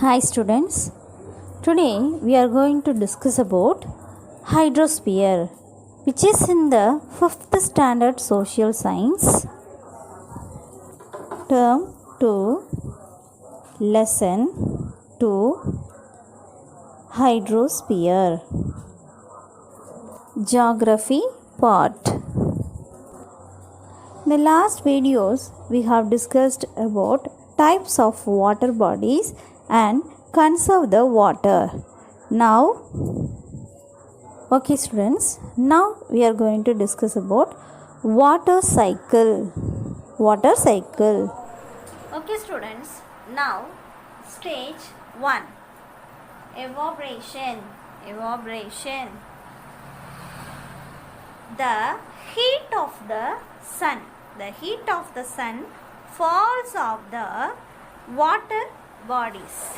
Hi students, today we are going to discuss about hydrosphere, which is in the 5th standard social science, term 2, lesson 2, hydrosphere, geography part. In the last videos we have discussed about types of water bodies and conserve the water. Now students, now we are going to discuss about water cycle. Okay students, now stage 1, evaporation. The heat of the sun falls off the water bodies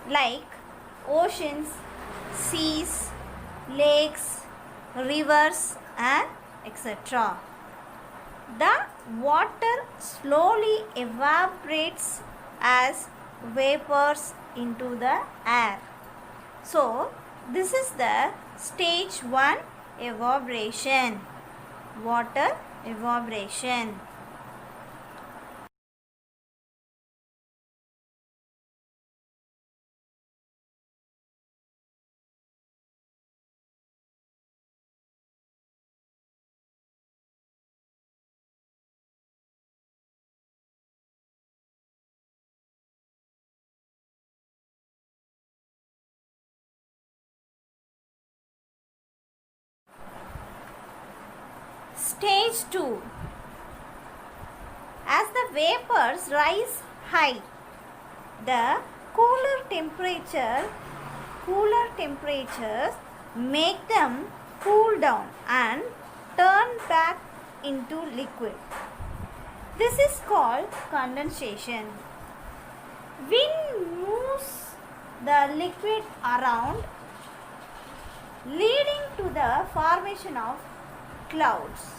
like oceans, seas, lakes, rivers and etc. The water slowly evaporates as vapors into the air. So this is the stage 1 evaporation, water evaporation. Stage 2. As the vapors rise high, the cooler temperatures make them cool down and turn back into liquid. This is called condensation. Wind moves the liquid around, leading to the formation of clouds.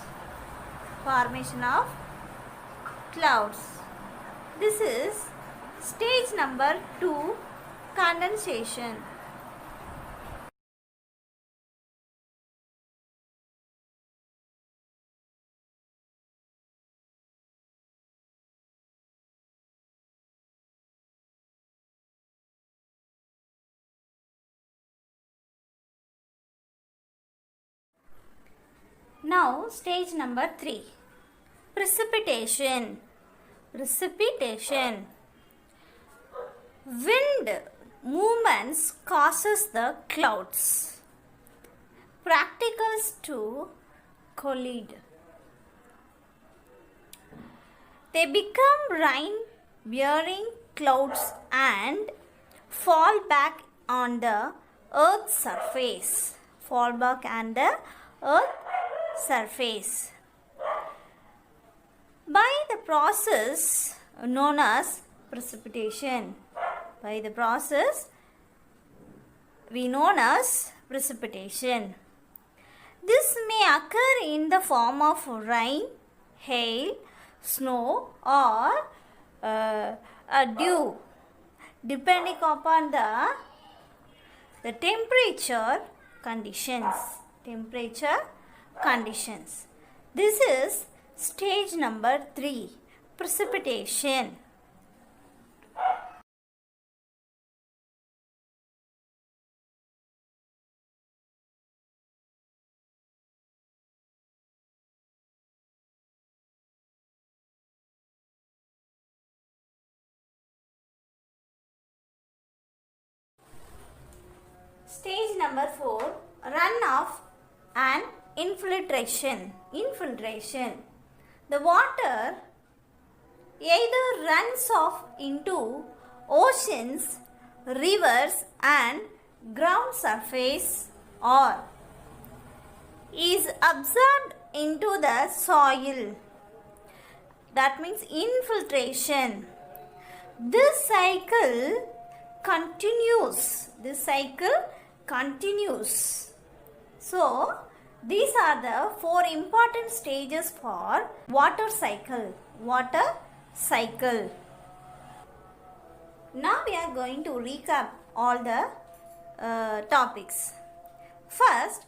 This is stage number 2, condensation. Now stage number 3, precipitation. Wind movements causes the clouds, particles to collide. They become rain-bearing clouds and fall back on the earth's surface. By the process known as precipitation. This may occur in the form of rain, hail, snow or dew, depending upon the temperature conditions. This is stage number 3, precipitation. Stage number 4, runoff and infiltration. The water either runs off into oceans, rivers and ground surface or is absorbed into the soil. That means infiltration. This cycle continues. So these are the 4 important stages for water cycle. Now we are going to recap all the topics. First,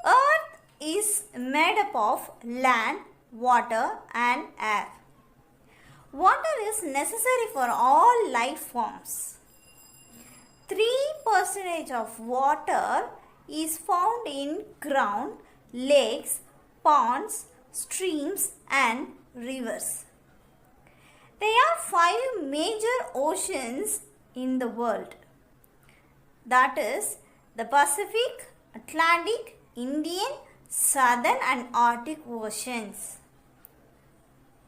Earth is made up of land, water and air. Water is necessary for all life forms. 3% of water is found in ground, lakes, ponds, streams and rivers. There are 5 major oceans in the world. That is the Pacific, Atlantic, Indian, Southern and Arctic oceans.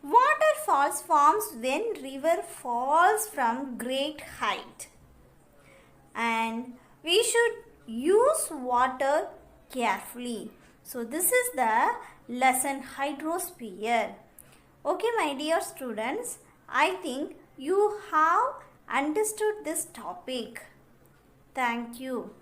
Waterfalls forms when river falls from great height. And we should use water carefully. So this is the lesson hydrosphere. Okay my dear students, I think you have understood this topic. Thank you.